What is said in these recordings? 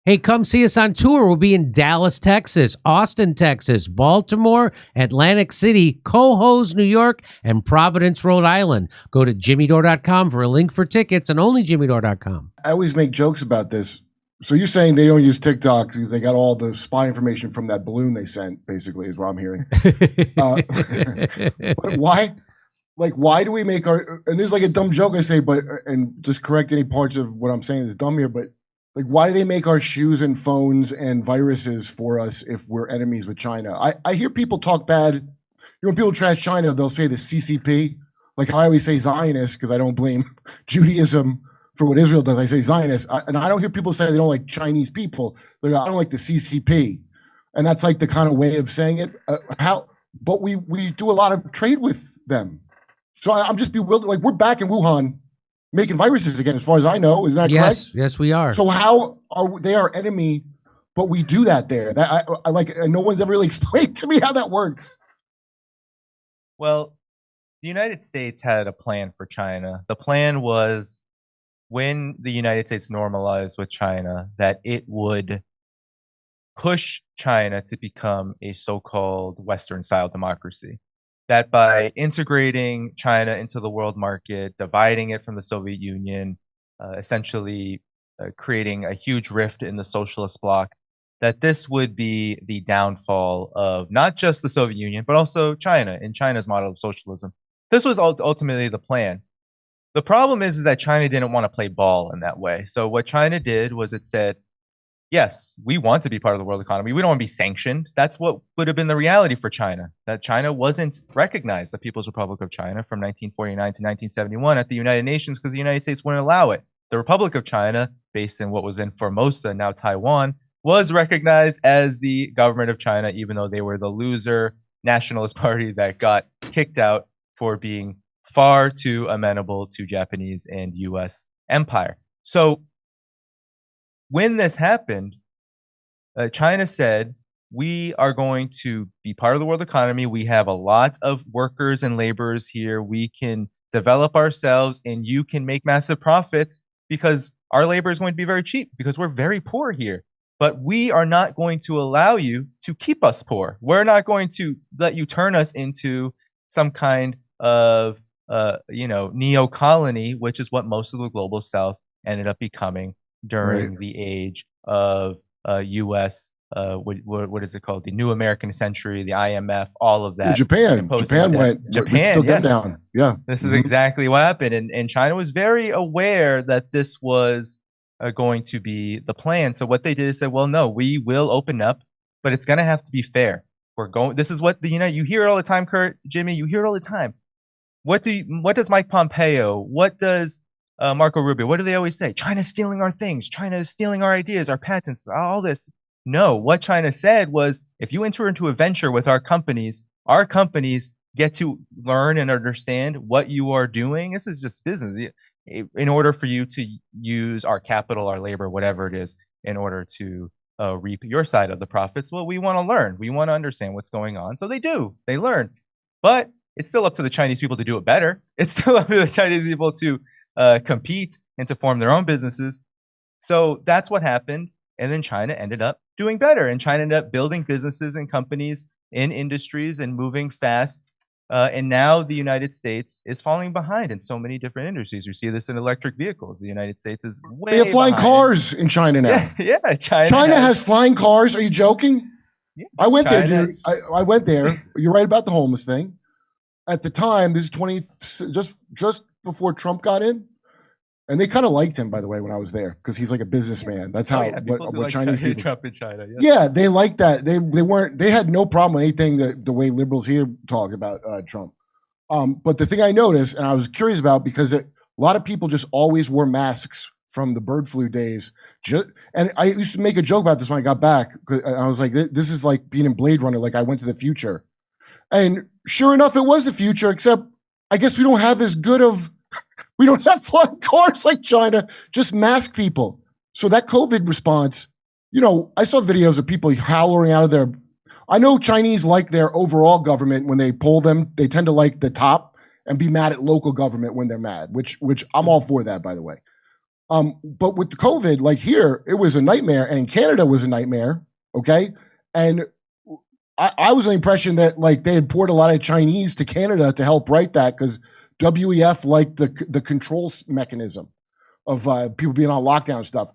Hey, come see us on tour. We'll be in Dallas, Texas, Austin, Texas, Baltimore, Atlantic City, Cohoes, New York, and Providence, Rhode Island. Go to jimmydore.com for a link for tickets and only jimmydore.com. I always make jokes about this. So you're saying they don't use TikTok because they got all the spy information from that balloon they sent, basically, is what I'm hearing. But why? Like, why do we make our, and this is like a dumb joke I say, but, and just correct any parts of what I'm saying is dumb here, but like, why do they make our shoes and phones and viruses for us if we're enemies with China? I hear people talk bad. You know, when people trash China, they'll say the CCP. Like how I always say Zionist, because I don't blame Judaism for what Israel does. I say Zionist. And I don't hear people say they don't like Chinese people. Like, I don't like the CCP. And that's like the kind of way of saying it. But we do a lot of trade with them. So I'm just bewildered. Like, we're back in Wuhan making viruses again, as far as I know. Is that correct? Yes, we are. So how are they our enemy, but we do that there? That I like, no one's ever really explained to me how that works. Well, the United States had a plan for China. The plan was, when the United States normalized with China, that it would push China to become a so-called Western-style democracy. That by integrating China into the world market, dividing it from the Soviet Union, essentially creating a huge rift in the socialist bloc, that this would be the downfall of not just the Soviet Union, but also China, in China's model of socialism. This was ultimately the plan. The problem is that China didn't want to play ball in that way. So what China did was it said, yes, we want to be part of the world economy. We don't want to be sanctioned. That's what would have been the reality for China, that China wasn't recognized, the People's Republic of China, from 1949 to 1971 at the United Nations, because the United States wouldn't allow it. The Republic of China, based in what was in Formosa, now Taiwan, was recognized as the government of China, even though they were the loser nationalist party that got kicked out for being far too amenable to Japanese and US empire. So when this happened, China said, we are going to be part of the world economy. We have a lot of workers and laborers here. We can develop ourselves and you can make massive profits because our labor is going to be very cheap because we're very poor here. But we are not going to allow you to keep us poor. We're not going to let you turn us into some kind of neo-colony, which is what most of the global South ended up becoming during the age of U.S. What is it called? The New American Century, the IMF, all of that. Japan took them down. Yeah, this is exactly what happened, and China was very aware that this was going to be the plan. So what they did is say, well, no, we will open up, but it's going to have to be fair. This is what you hear it all the time, Kurt, Jimmy. You hear it all the time. What does Mike Pompeo? What does Marco Rubio? What do they always say? China's stealing our things. China is stealing our ideas, our patents, all this. No, what China said was, if you enter into a venture with our companies get to learn and understand what you are doing. This is just business. In order for you to use our capital, our labor, whatever it is, in order to reap your side of the profits, well, we want to learn. We want to understand what's going on. So they do. They learn. But it's still up to the Chinese people to do it better. It's still up to the Chinese people to compete and to form their own businesses. So that's what happened. And then China ended up doing better. And China ended up building businesses and companies in industries and moving fast. And now the United States is falling behind in so many different industries. You see this in electric vehicles. The United States is way They have flying behind. cars in China now. Yeah, China has flying cars. Are you joking? Yeah, I went there, dude. I went there. You're right about the homeless thing. At the time, this is just before Trump got in. And they kind of liked him, by the way, when I was there, because he's like a businessman. That's how what Chinese people. Trump in China. Yes. Yeah, they liked that. They had no problem with anything the way liberals here talk about Trump. But the thing I noticed, and I was curious about, because a lot of people just always wore masks from the bird flu days. And I used to make a joke about this when I got back. And I was like, this is like being in Blade Runner, like I went to the future. And sure enough, it was the future, except I guess we don't have we don't have flying cars like China, just mask people. So that COVID response, I saw videos of people howling out of their, I know Chinese like their overall government. When they poll them, they tend to like the top and be mad at local government when they're mad, which I'm all for that, by the way. But with the COVID, like here, it was a nightmare, and Canada was a nightmare. Okay, and I was the impression that like they had poured a lot of Chinese to Canada to help write that because WEF liked the control mechanism of people being on lockdown and stuff.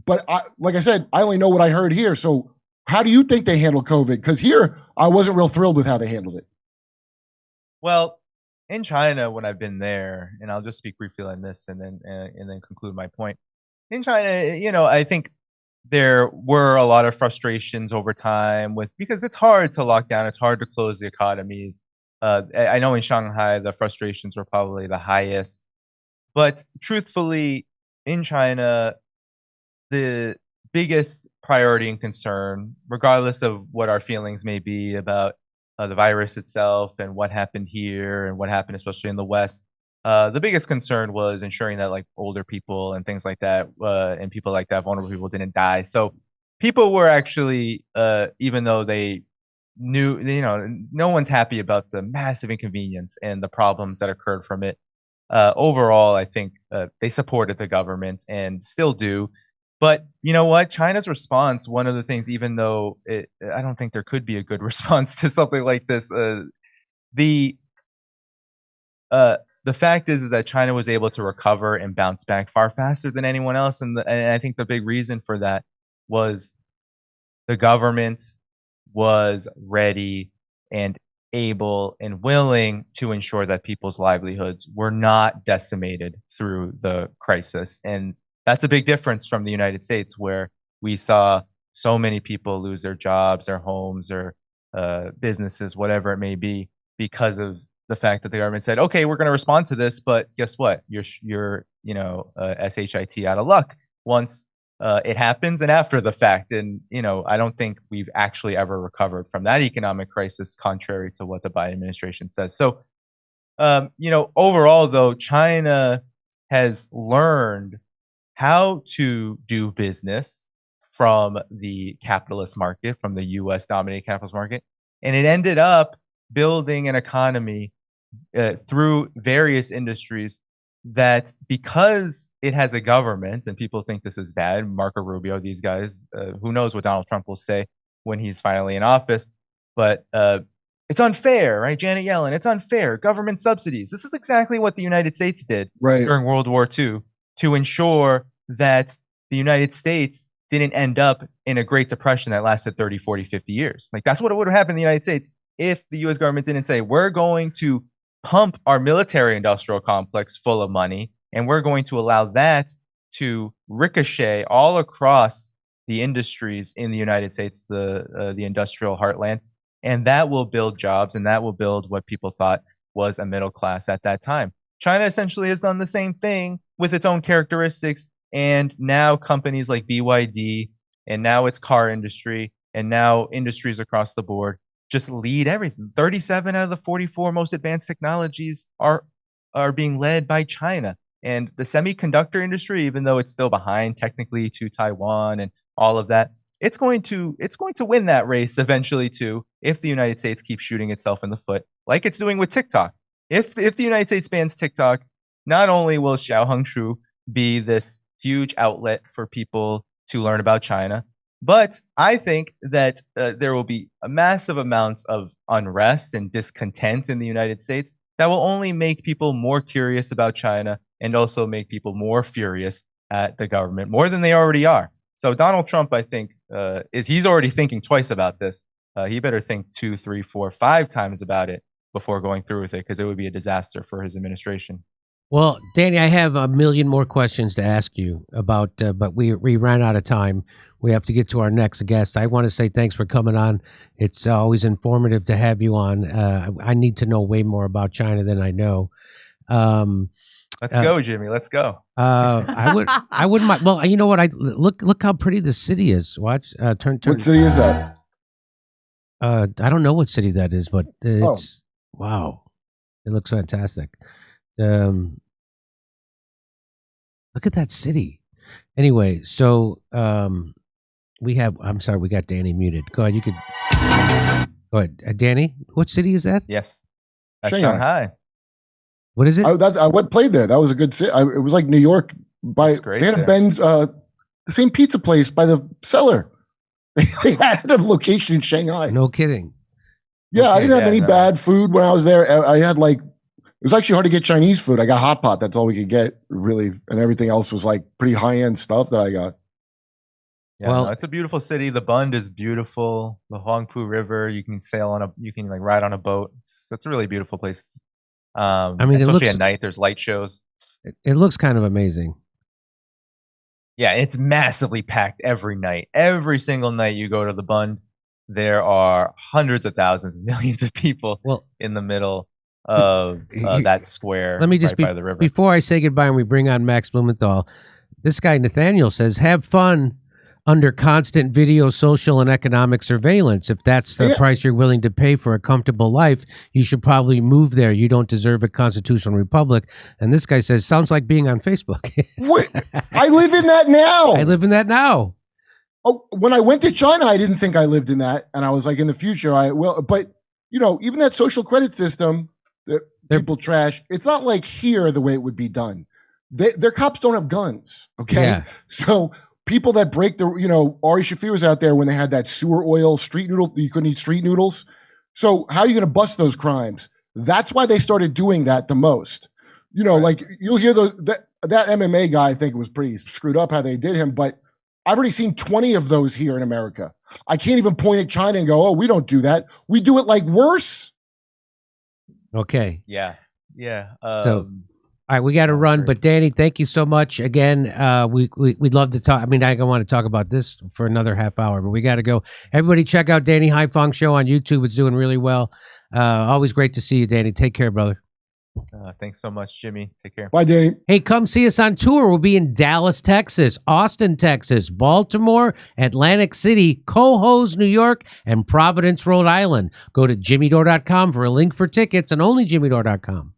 But like I said, I only know what I heard here. So how do you think they handled COVID? Because here, I wasn't real thrilled with how they handled it. Well, in China, when I've been there, and I'll just speak briefly on this and then conclude my point. In China, you know, I think there were a lot of frustrations over time because it's hard to lock down, it's hard to close the economies. I know in Shanghai the frustrations were probably the highest, but truthfully, in China, the biggest priority and concern, regardless of what our feelings may be about the virus itself and what happened here and what happened, especially in the West, the biggest concern was ensuring that like older people and things like that, and people like that, vulnerable people, didn't die. So people were actually, even though they knew, you know, no one's happy about the massive inconvenience and the problems that occurred from it. Overall, I think they supported the government and still do. But you know what? China's response, one of the things, even though I don't think there could be a good response to something like this, the fact is that China was able to recover and bounce back far faster than anyone else. And I think the big reason for that was the government was ready and able and willing to ensure that people's livelihoods were not decimated through the crisis. And that's a big difference from the United States, where we saw so many people lose their jobs, their homes, their businesses, whatever it may be, because of the fact that the government said, okay, we're going to respond to this, but guess what? You're SHIT out of luck once it happens and after the fact. And, you know, I don't think we've actually ever recovered from that economic crisis, contrary to what the Biden administration says. So, you know, overall, though, China has learned how to do business from the capitalist market, from the US dominated capitalist market. And it ended up building an economy through various industries that, because it has a government, and people think this is bad, Marco Rubio, these guys, who knows what Donald Trump will say when he's finally in office, but it's unfair, right? Janet Yellen, it's unfair. Government subsidies. This is exactly what the United States did during World War II to ensure that the United States didn't end up in a Great Depression that lasted 30, 40, 50 years. Like, that's what would have happened in the United States if the US government didn't say, we're going to pump our military industrial complex full of money, and we're going to allow that to ricochet all across the industries in the United States, the industrial heartland, and that will build jobs, and that will build what people thought was a middle class at that time. China essentially has done the same thing with its own characteristics, and now companies like BYD, and now its car industry, and now industries across the board just lead everything. 37 out of the 44 most advanced technologies are being led by China. And the semiconductor industry, even though it's still behind technically to Taiwan and all of that, it's going to win that race eventually too, if the United States keeps shooting itself in the foot like it's doing with TikTok. If the United States bans TikTok, not only will Xiaohongshu be this huge outlet for people to learn about China, but I think that there will be a massive amounts of unrest and discontent in the United States that will only make people more curious about China, and also make people more furious at the government, more than they already are. So Donald Trump, I think, he's already thinking twice about this. He better think 2, 3, 4, 5 times about it before going through with it, because it would be a disaster for his administration. Well, Danny, I have a million more questions to ask you about, but we ran out of time. We have to get to our next guest. I want to say thanks for coming on. It's always informative to have you on. I need to know way more about China than I know. Let's go, Jimmy. Let's go. I wouldn't mind. Well, you know what? Look how pretty the city is. Watch. Turn. What city is that? I don't know what city that is, but it's wow. It looks fantastic. Look at that city. Anyway, so we got Danny muted. Go ahead. You could go ahead. Danny, what city is that? Yes. That's Shanghai. Shanghai. What is it? I played there. That was a good city. It was like New York by That's great they had a there. Ben's the same pizza place by the cellar. They had a location in Shanghai. No kidding. Yeah, I Okay, didn't have yeah, any no. bad food when I was there. I had like, it was actually hard to get Chinese food. I got hot pot. That's all we could get, really, and everything else was like pretty high end stuff that I got. Yeah, Well- no, it's a beautiful city. The Bund is beautiful. The Huangpu River, you can sail on you can like ride on a boat. It's a really beautiful place. I mean, it especially looks- at night, there's light shows. It looks kind of amazing. Yeah, it's massively packed every night. Every single night you go to the Bund, there are hundreds of thousands, millions of people Well, in the middle of that square. let me just right by the river. before I say goodbye and we bring on Max Blumenthal, this guy Nathaniel says, have fun under constant video, social, and economic surveillance. If that's the Yeah. price you're willing to pay for a comfortable life, you should probably move there. You don't deserve a constitutional republic. And this guy says, sounds like being on Facebook. What? I live in that now. I live in that now. Oh, when I went to China, I didn't think I lived in that, and I was like, in the future, I will. But you know, even that social credit system that They're- people trash, it's not like here the way it would be done. Their cops don't have guns, okay? Yeah. So people that break the, you know, Ari Shaffir was out there when they had that sewer oil street noodle. You couldn't eat street noodles. So how are you going to bust those crimes? That's why they started doing that the most. You know, like you'll hear that MMA guy. I think it was pretty screwed up how they did him, but I've already seen 20 of those here in America. I can't even point at China and go, "Oh, we don't do that. We do it like worse." Okay. Yeah. So, all right, we got to run, but Danny, thank you so much again. We'd love to talk. I mean, I don't want to talk about this for another half hour, but we got to go. Everybody, check out Danny Haiphong show on YouTube. It's doing really well. Always great to see you, Danny. Take care, brother. Thanks so much, Jimmy. Take care. Bye, Danny. Hey, come see us on tour. We'll be in Dallas, Texas, Austin, Texas, Baltimore, Atlantic City, Cohoes, New York, and Providence, Rhode Island. Go to jimmydore.com for a link for tickets and only jimmydore.com.